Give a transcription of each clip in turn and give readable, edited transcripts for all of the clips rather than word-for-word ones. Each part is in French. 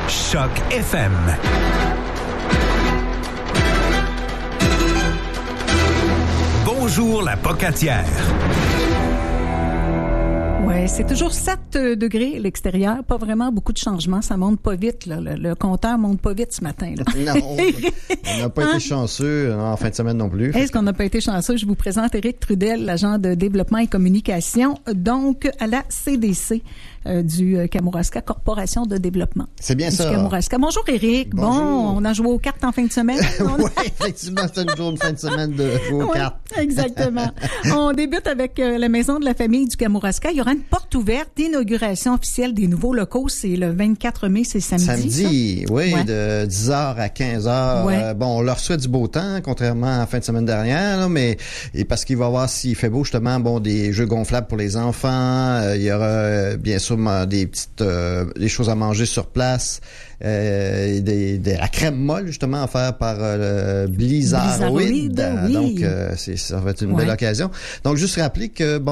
Choc FM. Bonjour la Pocatière. Oui, c'est toujours 7 degrés à l'extérieur. Pas vraiment beaucoup de changements. Ça monte pas vite. Là. Le compteur monte pas vite ce matin. Là. Non, on n'a pas été chanceux en fin de semaine non plus. Est-ce qu'on n'a pas été chanceux? Je vous présente Éric Trudel, l'agent de développement et communication, donc à la CDC du Kamouraska, Corporation de développement. C'est bien ça. Kamouraska. Bonjour Éric. Bonjour. Bon, on a joué aux cartes en fin de semaine. Oui, effectivement, c'est toujours une fin de semaine de jouer aux cartes. Exactement. On débute avec la Maison de la famille du Kamouraska. Il y aura une porte ouverte d'inauguration officielle des nouveaux locaux. C'est le 24 mai, c'est samedi. Samedi, ça? oui, Ouais. de 10h à 15h. Ouais. Bon, on leur souhaite du beau temps, contrairement à la fin de semaine dernière, là, mais et parce qu'il va y avoir, s'il fait beau, justement, bon, des jeux gonflables pour les enfants. Il y aura, bien sûr, des choses à manger sur place. La crème molle, justement, offerte par Blizzardweed. Oui. Donc, ça va être une belle occasion. Donc, juste rappeler que,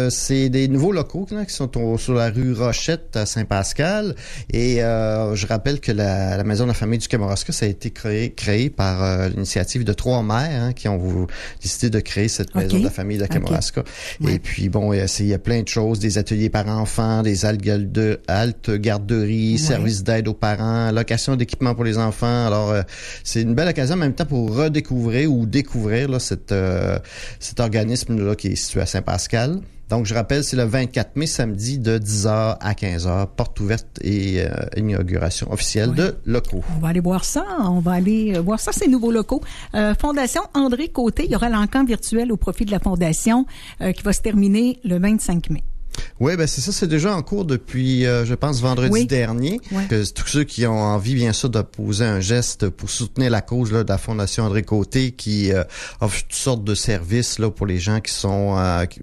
c'est des nouveaux locaux là, qui sont sur la rue Rochette à Saint-Pascal. Et je rappelle que la Maison de la famille du Kamouraska, ça a été créé par l'initiative de 3 maires qui ont décidé de créer cette Maison de la famille de Kamouraska. Ouais. Et puis, il y a plein de choses, des ateliers par enfants, des haltes garderies, services d'aide aux parents, location d'équipements pour les enfants. Alors, c'est une belle occasion en même temps pour redécouvrir ou découvrir là, cet organisme-là qui est situé à Saint-Pascal. Donc, je rappelle, c'est le 24 mai, samedi, de 10h à 15h, porte ouverte et inauguration officielle de locaux. On va aller voir ça. Ces nouveaux locaux. Fondation André Côté, il y aura l'encan virtuel au profit de la Fondation qui va se terminer le 25 mai. Oui, c'est ça, c'est déjà en cours depuis, je pense, vendredi dernier. Ouais. Que tous ceux qui ont envie, bien sûr, de poser un geste pour soutenir la cause là, de la Fondation André Côté, qui offre toutes sortes de services là pour les gens qui ont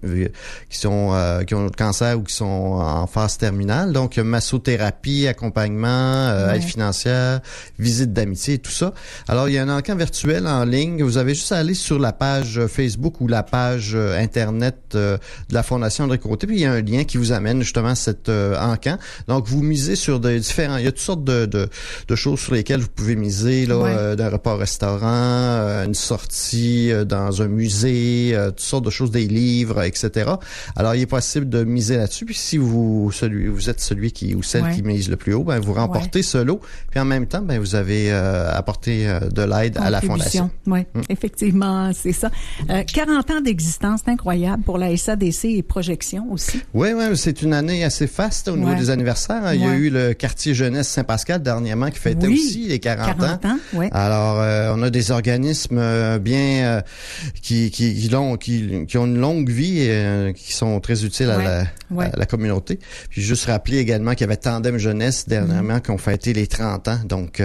le cancer ou qui sont en phase terminale. Donc, massothérapie, accompagnement, aide financière, visite d'amitié, tout ça. Alors, il y a un encan virtuel en ligne. Vous avez juste à aller sur la page Facebook ou la page Internet de la Fondation André Côté, puis il y a un lien qui vous amène justement à cet encan. Donc, vous misez sur il y a toutes sortes de choses sur lesquelles vous pouvez miser, là, d'un repas au restaurant, une sortie dans un musée, toutes sortes de choses, des livres, etc. Alors, il est possible de miser là-dessus. Puis, si vous êtes celui qui ou celle qui mise le plus haut, vous remportez ce lot. Puis, en même temps, vous avez apporté de l'aide à la Fondation. Oui, effectivement, c'est ça. 40 ans d'existence, c'est incroyable pour la SADC et Projection aussi. Oui, c'est une année assez faste au niveau des anniversaires. Il y a eu le quartier jeunesse Saint-Pascal dernièrement qui fêtait aussi les 40 ans. Oui. Alors, on a des organismes bien qui ont une longue vie et qui sont très utiles à la communauté. Puis juste rappeler également qu'il y avait Tandem Jeunesse dernièrement qui ont fêté les 30 ans. Donc,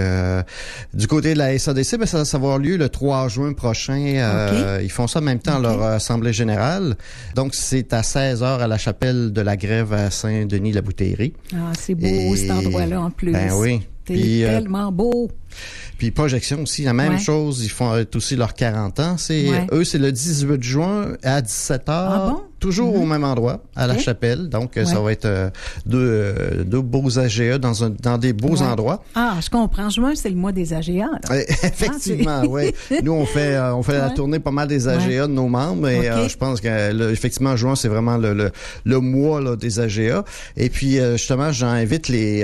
du côté de la SADC, ça va avoir lieu le 3 juin prochain. Ils font ça en même temps à leur assemblée générale. Donc, c'est à 16h à la chapelle de la Grève à Saint-Denis-la-Bouteillerie. Ah, c'est beau cet endroit-là en plus. Ben oui. C'est tellement beau. Puis Projection aussi, la même chose. Ils font aussi leurs 40 ans. Eux, c'est le 18 juin à 17h. Ah bon? Toujours au même endroit, à la chapelle. Donc, ça va être deux beaux AGA dans des beaux endroits. Ah, je comprends. Juin, c'est le mois des AGA. Effectivement, oui. Nous, on fait la tournée pas mal des AGA de nos membres. Et je pense que, effectivement, juin, c'est vraiment le mois là, des AGA. Et puis, justement, j'invite les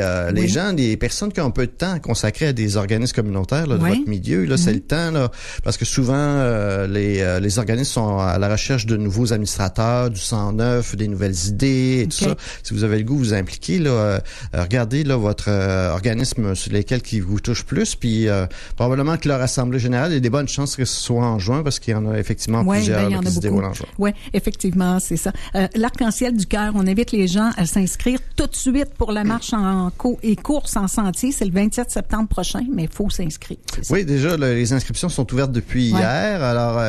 gens, les personnes qui ont un peu de temps à consacrer à des organismes communautaires là, de votre milieu. Là, c'est le temps, là, parce que souvent, les organismes sont à la recherche de nouveaux administrateurs, du sang neuf, des nouvelles idées et tout ça. Si vous avez le goût, vous impliquer, là, regardez là, votre organisme sur lesquels qui vous touche plus, puis probablement que leur assemblée générale, il y a des bonnes chances que ce soit en juin, parce qu'il y en a effectivement plusieurs qui se déroulent en juin. Oui, effectivement, c'est ça. L'Arc-en-Ciel du Cœur, on invite les gens à s'inscrire tout de suite pour la marche et course en sentier. C'est le 27 septembre prochain, mais il faut s'inscrire. Oui, déjà, les inscriptions sont ouvertes depuis hier. Alors,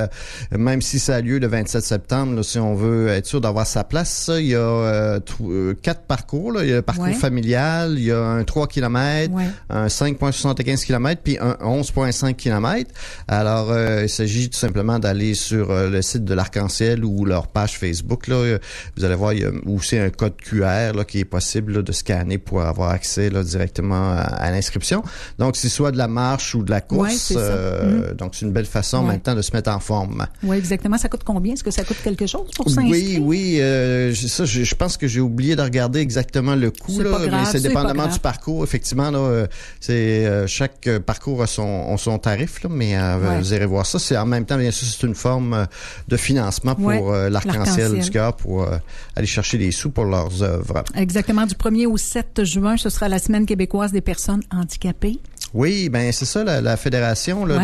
même si ça a lieu le 27 septembre, là, si on veut veut être sûr d'avoir sa place, il y a 4 parcours. Là. Il y a le parcours familial, il y a un 3 km, un 5,75 km, puis un 11,5 km. Alors, il s'agit tout simplement d'aller sur le site de l'Arc-en-Ciel ou leur page Facebook. Là. Vous allez voir, il y a aussi un code QR là, qui est possible là, de scanner pour avoir accès là, directement à l'inscription. Donc, c'est soit de la marche ou de la course. Donc, c'est une belle façon en même temps de se mettre en forme. Oui, exactement. Ça coûte combien? Est-ce que ça coûte quelque chose pour s'inscrire? Oui. Je pense que j'ai oublié de regarder exactement le coût. C'est là, pas grave, mais c'est dépendamment du parcours. Effectivement, là, chaque parcours a son tarif, là, mais vous irez voir ça. C'est en même temps, bien sûr, c'est une forme de financement pour l'Arc-en-Ciel du Cœur pour aller chercher des sous pour leurs œuvres. Exactement. Du 1er au 7 juin, ce sera la Semaine québécoise des personnes handicapées. Oui, ben c'est ça, la fédération là,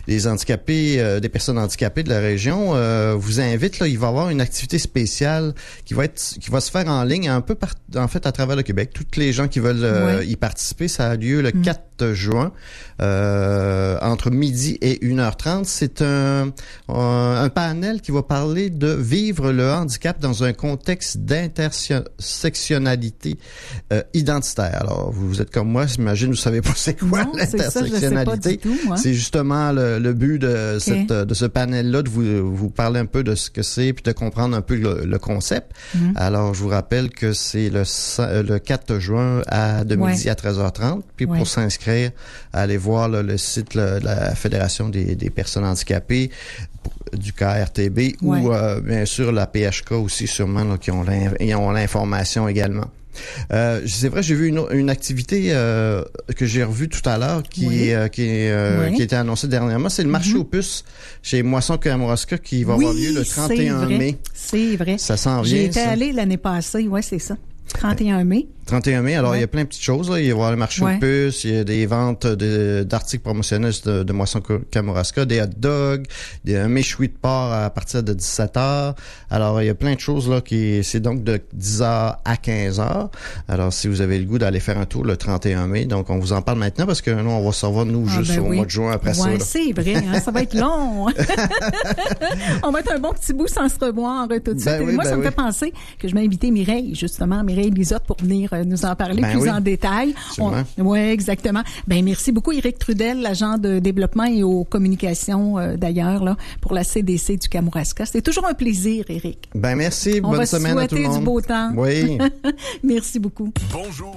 des handicapés, des personnes handicapées de la région vous invite. Là, il va y avoir une activité spéciale qui va se faire en ligne un peu en fait à travers le Québec. Toutes les gens qui veulent y participer, ça a lieu le 4 juin entre midi et 1h30. C'est un panel qui va parler de vivre le handicap dans un contexte d'intersectionnalité identitaire. Alors, vous êtes comme moi, j'imagine, vous savez pas c'est quoi l'intersectionnalité. C'est justement le but de ce panel-là, de vous parler un peu de ce que c'est, puis de comprendre un peu le concept. Alors, je vous rappelle que c'est le 4 juin de midi à 13h30. Puis pour s'inscrire, allez voir le site de la Fédération des personnes handicapées, du KRTB ou bien sûr la PHK aussi sûrement là, qui ont l'information également. C'est vrai, j'ai vu une activité que j'ai revue tout à l'heure qui était annoncée dernièrement. C'est le marché aux puces chez Moisson-Kamouraska qui va avoir lieu le 31 mai. C'est vrai. Ça s'en vient. J'ai été allée l'année passée. Oui, c'est ça. 31 mai. 31 mai. Alors, il y a plein de petites choses. Là. Il va y avoir le marché aux puces, il y a des ventes d'articles promotionnels de Moisson-Kamouraska, des hot dogs, un méchoui de porc à partir de 17h. Alors, il y a plein de choses là c'est donc de 10h à 15h. Alors, si vous avez le goût d'aller faire un tour le 31 mai, donc on vous en parle maintenant parce que nous, on va se revoir nous juste au mois de juin après ça. Oui, c'est vrai. Hein, ça va être long. On va être un bon petit bout sans se revoir tout de suite. Moi, ça me fait penser que je m'ai invité Mireille, justement, Mireille Lisotte, pour venir nous en parler plus en détail. Oui, exactement. Ben merci beaucoup, Éric Trudel, l'agent de développement et aux communications d'ailleurs là pour la CDC du Kamouraska. C'était toujours un plaisir, Éric. Ben merci. Bonne semaine à tout le monde. On va souhaiter du beau temps. Oui. Merci beaucoup. Bonjour.